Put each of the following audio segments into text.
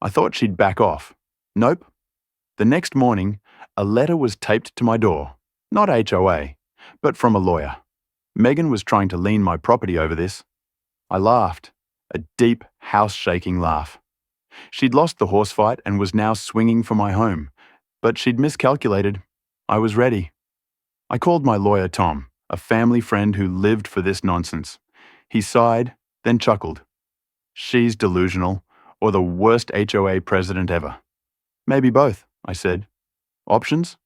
I thought she'd back off. Nope. The next morning, a letter was taped to my door. Not HOA, but from a lawyer. Megan was trying to lien my property over this. I laughed, a deep, house-shaking laugh. She'd lost the horse fight and was now swinging for my home, but she'd miscalculated. I was ready. I called my lawyer Tom, a family friend who lived for this nonsense. He sighed, then chuckled. She's delusional, or the worst HOA president ever. Maybe both, I said. Options?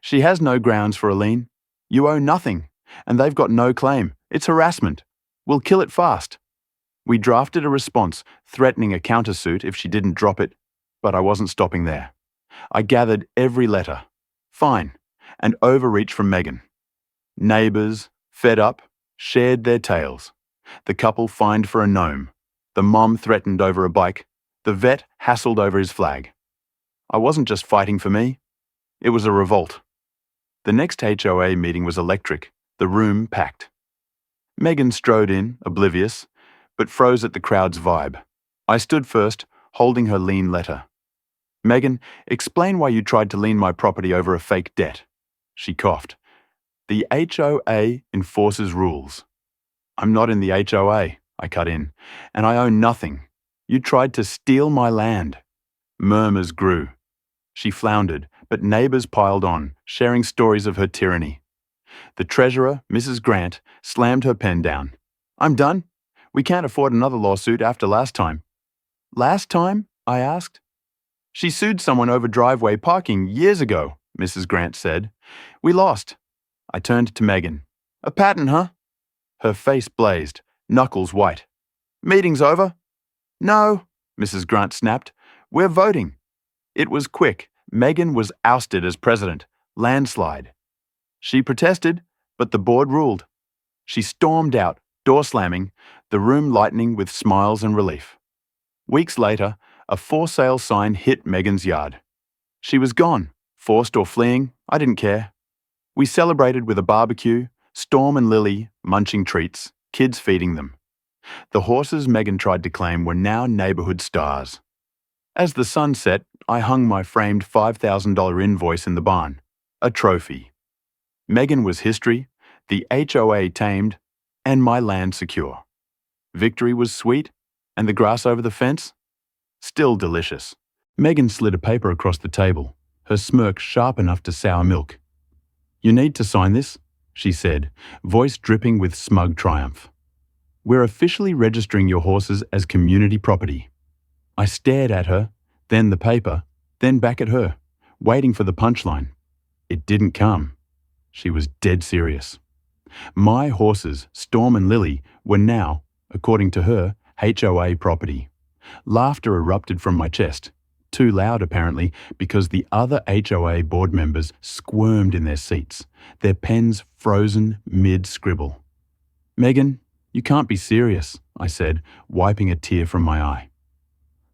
She has no grounds for a lien. You owe nothing, and they've got no claim. It's harassment. We'll kill it fast. We drafted a response threatening a countersuit if she didn't drop it, but I wasn't stopping there. I gathered every letter. Fine. And overreach from Megan. Neighbours, fed up, shared their tales. The couple fined for a gnome. The mom threatened over a bike. The vet hassled over his flag. I wasn't just fighting for me. It was a revolt. The next HOA meeting was electric, the room packed. Megan strode in, oblivious, but froze at the crowd's vibe. I stood first, holding her lien letter. Megan, explain why you tried to lien my property over a fake debt. She coughed. The HOA enforces rules. I'm not in the HOA, I cut in, and I own nothing. You tried to steal my land. Murmurs grew. She floundered, but neighbours piled on, sharing stories of her tyranny. The treasurer, Mrs. Grant, slammed her pen down. I'm done. We can't afford another lawsuit after last time. Last time? I asked. She sued someone over driveway parking years ago, Mrs. Grant said. We lost. I turned to Megan. A pattern, huh? Her face blazed, knuckles white. Meeting's over? No, Mrs. Grant snapped. We're voting. It was quick. Megan was ousted as president. Landslide. She protested, but the board ruled. She stormed out, door slamming, the room lightening with smiles and relief. Weeks later, a for sale sign hit Megan's yard. She was gone, forced or fleeing, I didn't care. We celebrated with a barbecue, Storm and Lily munching treats, kids feeding them. The horses Megan tried to claim were now neighbourhood stars. As the sun set, I hung my framed $5,000 invoice in the barn, a trophy. Megan was history, the HOA tamed, and my land secure. Victory was sweet, and the grass over the fence? Still delicious. Megan slid a paper across the table, her smirk sharp enough to sour milk. You need to sign this, she said, voice dripping with smug triumph. We're officially registering your horses as community property. I stared at her, then the paper, then back at her, waiting for the punchline. It didn't come. She was dead serious. My horses, Storm and Lily, were now, according to her, HOA property. Laughter erupted from my chest, too loud apparently, because the other HOA board members squirmed in their seats, their pens frozen mid-scribble. Megan, you can't be serious, I said, wiping a tear from my eye.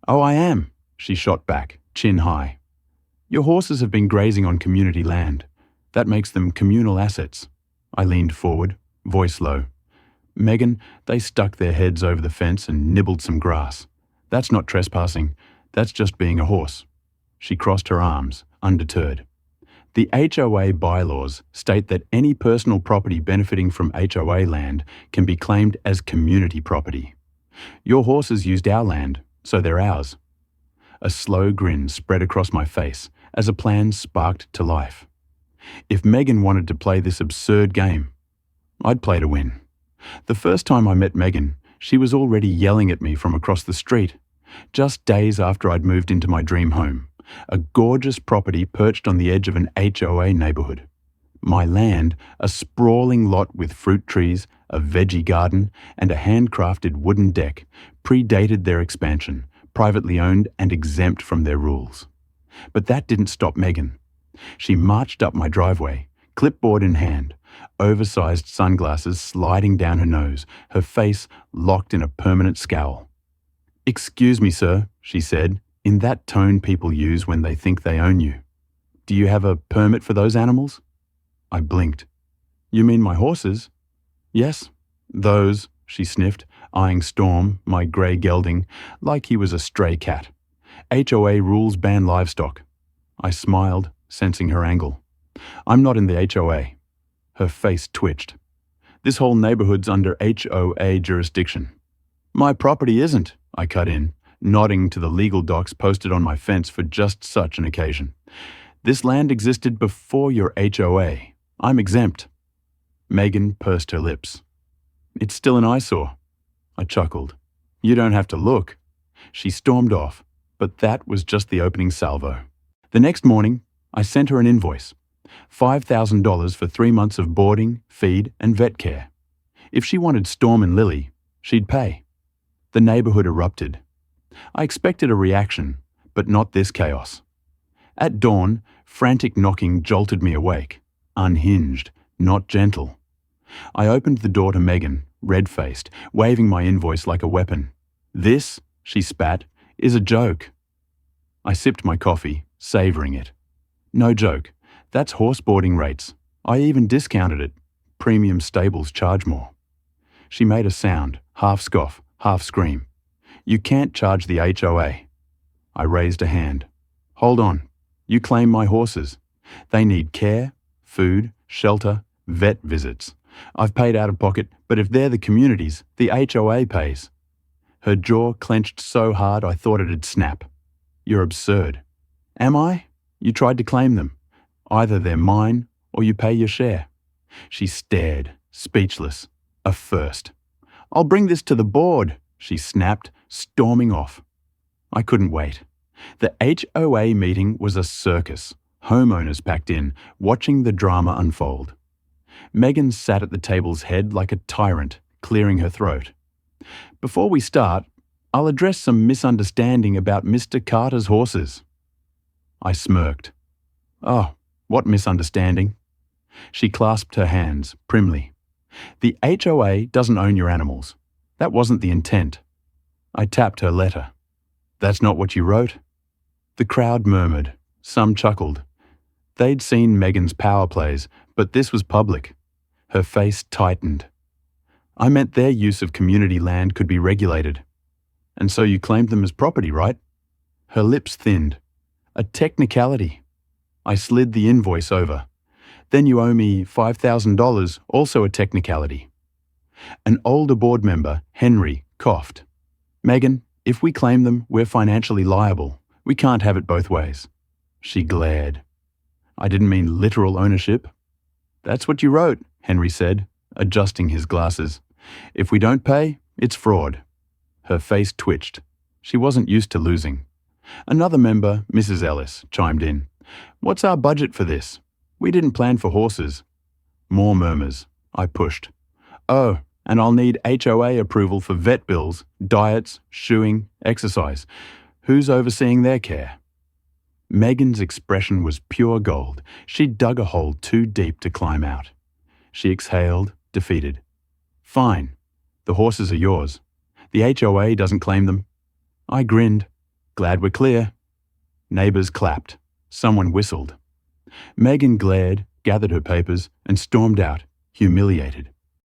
Oh, I am, she shot back, chin high. Your horses have been grazing on community land. That makes them communal assets. I leaned forward, voice low. Megan, they stuck their heads over the fence and nibbled some grass. That's not trespassing. That's just being a horse. She crossed her arms, undeterred. The HOA bylaws state that any personal property benefiting from HOA land can be claimed as community property. Your horses used our land, so they're ours. A slow grin spread across my face as a plan sparked to life. If Megan wanted to play this absurd game, I'd play to win. The first time I met Megan, she was already yelling at me from across the street, just days after I'd moved into my dream home, a gorgeous property perched on the edge of an HOA neighbourhood. My land, a sprawling lot with fruit trees, a veggie garden, and a handcrafted wooden deck, predated their expansion, privately owned and exempt from their rules. But that didn't stop Megan. She marched up my driveway, clipboard in hand, oversized sunglasses sliding down her nose, her face locked in a permanent scowl. Excuse me, sir, she said, in that tone people use when they think they own you. Do you have a permit for those animals? I blinked. You mean my horses? Yes, those, she sniffed, eyeing Storm, my grey gelding, like he was a stray cat. HOA rules ban livestock. I smiled, sensing her angle. I'm not in the HOA. Her face twitched. This whole neighborhood's under HOA jurisdiction. My property isn't, I cut in, nodding to the legal docs posted on my fence for just such an occasion. This land existed before your HOA. I'm exempt. Megan pursed her lips. It's still an eyesore. I chuckled. You don't have to look. She stormed off, but that was just the opening salvo. The next morning, I sent her an invoice. $5,000 for 3 months of boarding, feed, and vet care. If she wanted Storm and Lily, she'd pay. The neighborhood erupted. I expected a reaction, but not this chaos. At dawn, frantic knocking jolted me awake, unhinged, not gentle. I opened the door to Megan, red-faced, waving my invoice like a weapon. This, she spat, is a joke. I sipped my coffee, savoring it. No joke. That's horse boarding rates. I even discounted it. Premium stables charge more. She made a sound, half scoff, half scream. You can't charge the HOA. I raised a hand. Hold on. You claim my horses. They need care, food, shelter, vet visits. I've paid out of pocket, but if they're the community's, the HOA pays. Her jaw clenched so hard I thought it'd snap. You're absurd. Am I? You tried to claim them. Either they're mine or you pay your share. She stared, speechless. A first. I'll bring this to the board, she snapped, storming off. I couldn't wait. The HOA meeting was a circus. Homeowners packed in, watching the drama unfold. Megan sat at the table's head like a tyrant, clearing her throat. Before we start, I'll address some misunderstanding about Mr. Carter's horses. I smirked. Oh, what misunderstanding? She clasped her hands, primly. The HOA doesn't own your animals. That wasn't the intent. I tapped her letter. That's not what you wrote? The crowd murmured. Some chuckled. They'd seen Megan's power plays, but this was public. Her face tightened. I meant their use of community land could be regulated. And so you claimed them as property, right? Her lips thinned. A technicality. I slid the invoice over. Then you owe me $5,000, also a technicality. An older board member, Henry, coughed. Megan, if we claim them, we're financially liable. We can't have it both ways. She glared. I didn't mean literal ownership. That's what you wrote, Henry said, adjusting his glasses. If we don't pay, it's fraud. Her face twitched. She wasn't used to losing. Another member, Mrs. Ellis, chimed in. What's our budget for this? We didn't plan for horses. More murmurs. I pushed. Oh, and I'll need HOA approval for vet bills, diets, shoeing, exercise. Who's overseeing their care? Megan's expression was pure gold. She'd dug a hole too deep to climb out. She exhaled, defeated. Fine. The horses are yours. The HOA doesn't claim them. I grinned. Glad we're clear. Neighbors clapped. Someone whistled. Megan glared, gathered her papers, and stormed out, humiliated.